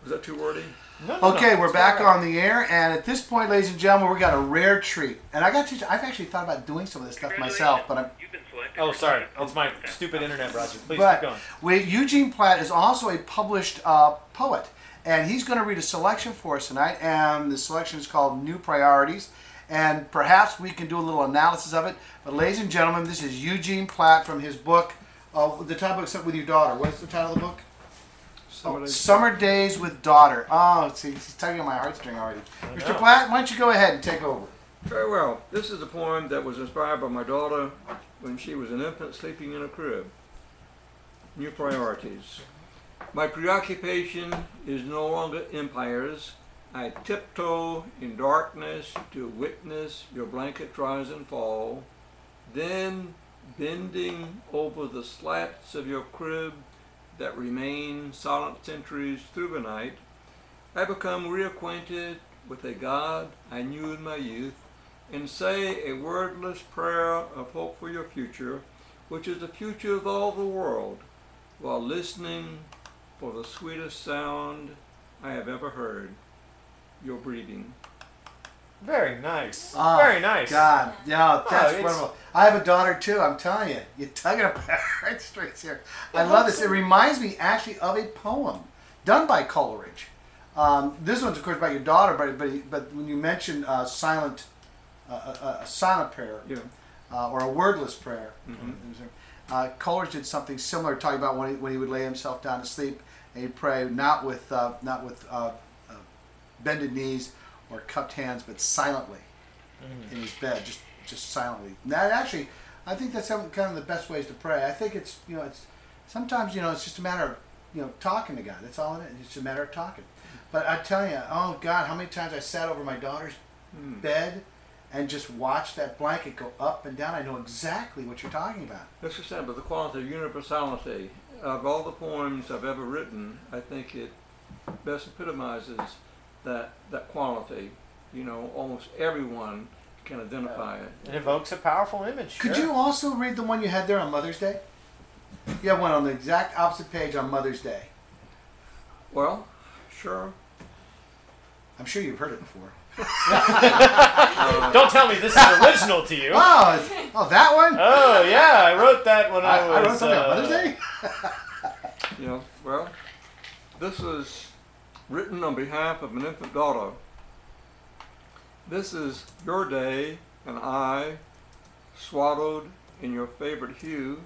Is that too wordy? No, Okay, no, we're back on the air, and at this point, ladies and gentlemen, we got a rare treat. And I've actually thought about doing some of this stuff myself, but I'm... Oh, sorry. It's my stupid internet browser. Please But keep going. Eugene Platt is also a published poet, and he's going to read a selection for us tonight, and the selection is called New Priorities, and perhaps we can do a little analysis of it. But ladies and gentlemen, this is Eugene Platt from his book, the title book, With Your Daughter. What's the title of the book? Summer Days with Daughter. Oh, see, he's tugging on my heartstring already. Mr. Platt, why don't you go ahead and take over? Very well. This is a poem that was inspired by my daughter when she was an infant sleeping in a crib. New Priorities. My preoccupation is no longer empires. I tiptoe in darkness to witness your blankets rise and fall. Then, bending over the slats of your crib that remain silent centuries through the night, I become reacquainted with a God I knew in my youth, and say a wordless prayer of hope for your future, which is the future of all the world, while listening for the sweetest sound I have ever heard, your breathing. Very nice. Oh, very nice. God, yeah, that's it's- wonderful. I have a daughter too. I'm telling you, you're tugging up my heartstrings here. I love this. It reminds me actually of a poem done by Coleridge. This one's of course about your daughter, but when you mentioned a silent prayer, Yeah. or a wordless prayer, Mm-hmm. Coleridge did something similar, talking about when he would lay himself down to sleep and he'd pray not with bended knees or cupped hands, but silently in his bed, just silently. Now, actually, I think that's kind of the best ways to pray. I think it's sometimes it's just a matter of talking to God. That's all it is. It's just a matter of talking. But I tell you, oh God, how many times I sat over my daughter's bed and just watched that blanket go up and down. I know exactly what you're talking about. That's just but the quality of universality. Of all the poems I've ever written, I think it best epitomizes that quality. Almost everyone can identify it. It evokes a powerful image. Could sure. you also read the one you had there on Mother's Day? You have one on the exact opposite page on Mother's Day. Well, sure. I'm sure you've heard it before. Don't tell me this is original to you. Oh, that one? Oh, yeah, I wrote that when I was... I wrote something on Mother's Day? Well, this is written on behalf of an infant daughter. This is your day, and I, swaddled in your favorite hue,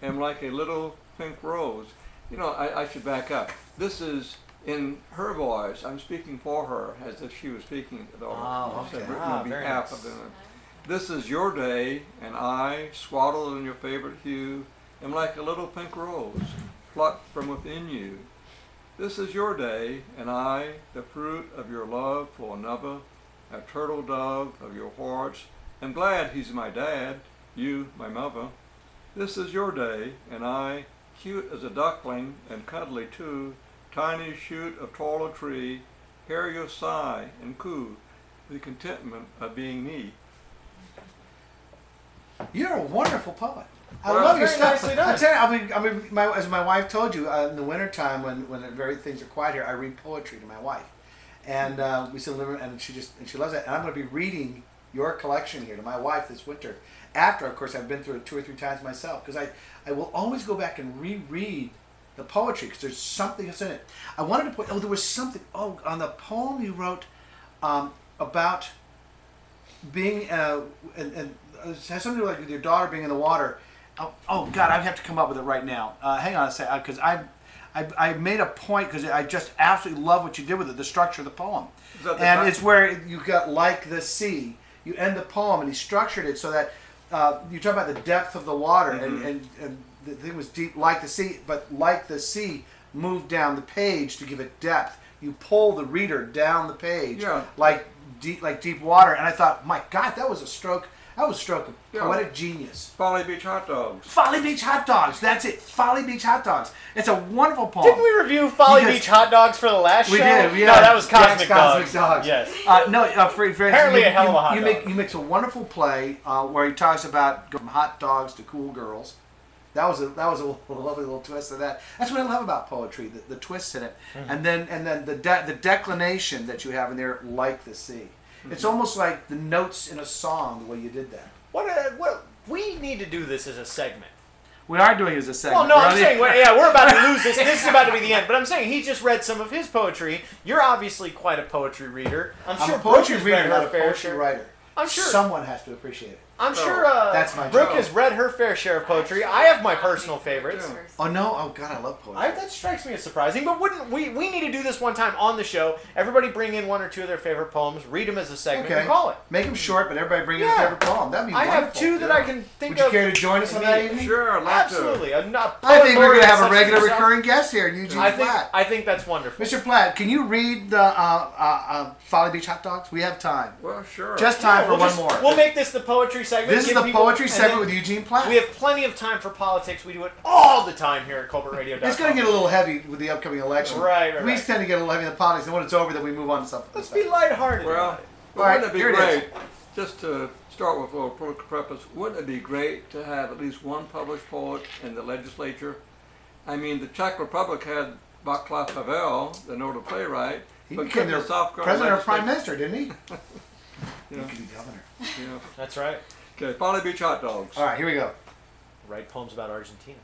am like a little pink rose. I should back up. This is in her voice. I'm speaking for her as if she was speaking to the daughter. Oh, okay. Written on behalf of them. This is your day, and I, swaddled in your favorite hue, am like a little pink rose, plucked from within you. This is your day, and I, the fruit of your love for another, a turtle dove of your hearts, am glad he's my dad, you my mother. This is your day, and I, cute as a duckling and cuddly too, tiny shoot of taller tree, hear your sigh and coo, the contentment of being me. You're a wonderful poet. I Well, love your very stuff. nicely done. I tell you, as my wife told you, in the wintertime when very things are quiet here, I read poetry to my wife, and we still live, and she loves it. And I'm going to be reading your collection here to my wife this winter. After, of course, I've been through it 2 or 3 times myself, because I will always go back and reread the poetry because there's something that's in it. I wanted to point. Oh, there was something. Oh, on the poem you wrote about being and it has something to do with your daughter being in the water. Oh God, I have to come up with it right now. Hang on a second, because I made a point because I just absolutely love what you did with it, the structure of the poem. And it's where you got like the sea. You end the poem and he structured it so that you talk about the depth of the water and the thing was deep like the sea, but like the sea moved down the page to give it depth. You pull the reader down the page like deep water. And I thought, my God, that was a stroke. That was a stroke of poetic genius. Folly Beach Hot Dogs. Folly Beach Hot Dogs. That's it. Folly Beach Hot Dogs. It's a wonderful poem. Didn't we review Folly Beach Hot Dogs for the last show? We did. Yeah. No, that was Cosmic Cosmic Dogs. Dogs. Yes. Apparently a hell of a hot dog. You mix a wonderful play where he talks about going from hot dogs to cool girls. That was a lovely little twist of that. That's what I love about poetry, the twists in it, and then the declination that you have in there, like the sea. It's almost like the notes in a song, the way you did that. What we need to do this as a segment. We are doing it as a segment. Well, no, I'm saying, we're about to lose this. This is about to be the end. But I'm saying he just read some of his poetry. You're obviously quite a poetry reader. I'm sure a poetry Brooke has reader, read not her a fair poetry share. writer. I'm sure Someone has to appreciate it. I'm sure that's my Brooke job. has read her fair share of poetry. I have my personal favorites. Oh no! Oh God, I love poetry. That strikes me as surprising, but wouldn't we need to do this one time on the show? Everybody bring in one or two of their favorite poems, read them as a segment, and call it. Make them short, but everybody bring in a favorite poem. That'd be wonderful. I have two that I can think Would you of. care to join us on that evening? Sure, I'd love Absolutely. to. I think we're going to have a regular recurring guest here, Eugene Platt. I think that's wonderful. Mr. Platt, can you read the Folly Beach Hot Dogs? We have time. Well, sure. Just time for one more. We'll make this the poetry segment. This is the poetry segment with Eugene Platt. We have plenty of time for politics. We do it all the time here at Colbertradio.com. It's going to get a little heavy with the upcoming election. Right. We tend to get a little heavy in the politics, and when it's over, then we move on to something. Let's be lighthearted. Well, wouldn't it be great, just to start with a little political preface, wouldn't it be great to have at least one published poet in the legislature? I mean, the Czech Republic had Václav Havel, the noted playwright. He became their president or prime minister, didn't he? He could be governor. Yeah. That's right. Okay, Folly Beach Hot Dogs. All right, here we go. Write poems about Argentina.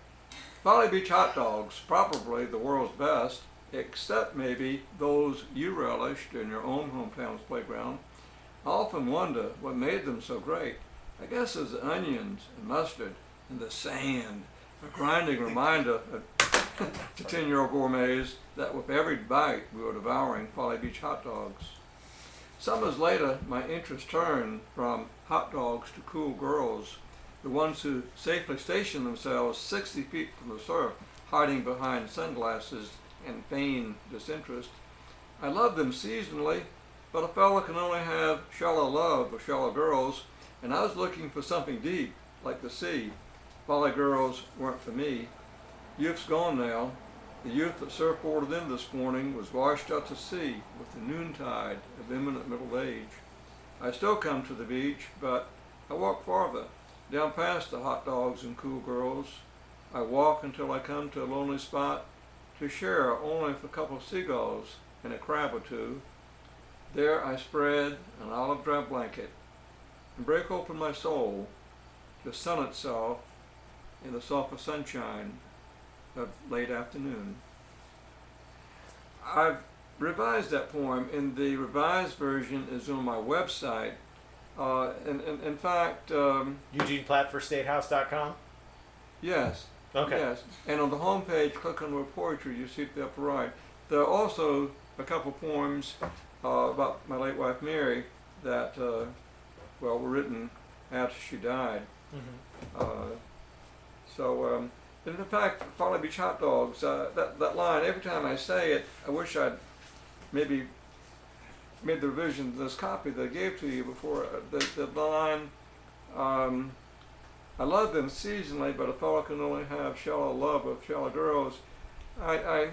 Folly Beach Hot Dogs, probably the world's best, except maybe those you relished in your own hometown's playground. I often wonder what made them so great. I guess it's the onions and mustard and the sand, a grinding reminder to 10-year-old gourmets that with every bite we were devouring Folly Beach hot dogs. Summers later, my interest turned from hot dogs to cool girls, the ones who safely station themselves 60 feet from the surf, hiding behind sunglasses and feigned disinterest. I loved them seasonally, but a fellow can only have shallow love with shallow girls, and I was looking for something deep, like the sea. Folly girls weren't for me. Youth's gone now. The youth that surfboarded in this morning was washed out to sea with the noontide of imminent middle age. I still come to the beach, but I walk farther, down past the hot dogs and cool girls. I walk until I come to a lonely spot to share only with a couple of seagulls and a crab or two. There I spread an olive drab blanket and break open my soul to sun itself in the softer sunshine of late afternoon. I've revised that poem, and the revised version is on my website. In fact, EugenePlatt4StateHouse.com? Yes. Okay. Yes. And on the home page, click on the poetry, you see it at the upper right. There are also a couple poems about my late wife Mary that, were written after she died. And in fact, Folly Beach Hot Dogs, that line, every time I say it, I wish I'd maybe made the revision to this copy that I gave to you before. The line, I love them seasonally, but a fellow can only have shallow love of shallow girls. I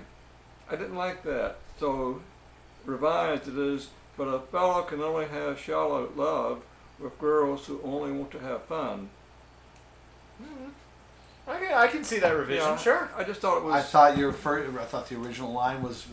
didn't like that, so revised it is, but a fellow can only have shallow love with girls who only want to have fun. I can see that revision. Yeah, sure. I just thought it was. I thought the original line was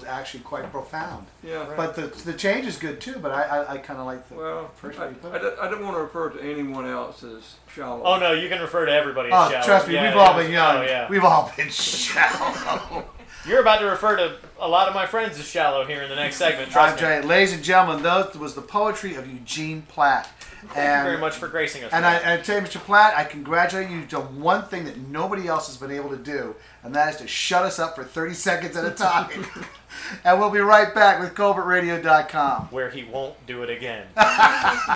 actually quite profound. Yeah. Right. But the change is good too. But I kind of like the first one you put. I didn't want to refer to anyone else as shallow. Oh no, you can refer to everybody as shallow. Trust me, Yeah, we've all been young. Oh, yeah. We've all been shallow. You're about to refer to a lot of my friends as shallow here in the next segment. Trust me. Trying, ladies and gentlemen, that was the poetry of Eugene Platt. Thank you very much for gracing us. And I tell you, Mr. Platt, I congratulate you. You've done one thing that nobody else has been able to do, and that is to shut us up for 30 seconds at a time. And we'll be right back with Colbertradio.com. Where he won't do it again.